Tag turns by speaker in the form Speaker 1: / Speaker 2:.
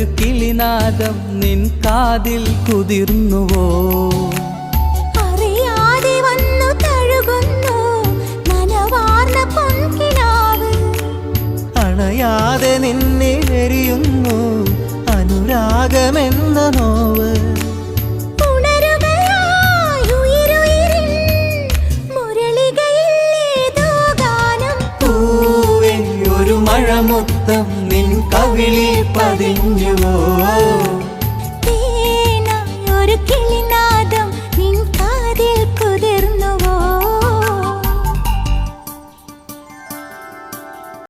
Speaker 1: ഒരു കിളിനാദം നിൻ കാതിൽ കുതിർന്നുവോ?
Speaker 2: അറിയാതെ വന്നു തഴുകുന്നു നനവാർന്ന പൊൻകിനാവ്.
Speaker 3: അണയാതെ നിന്നെ എരിയുന്നു അനുരാഗമെന്ന നോവ്. ഒരു മഴമുത്തം നിൻ കവിളിൽ പതിഞ്ഞുവോ?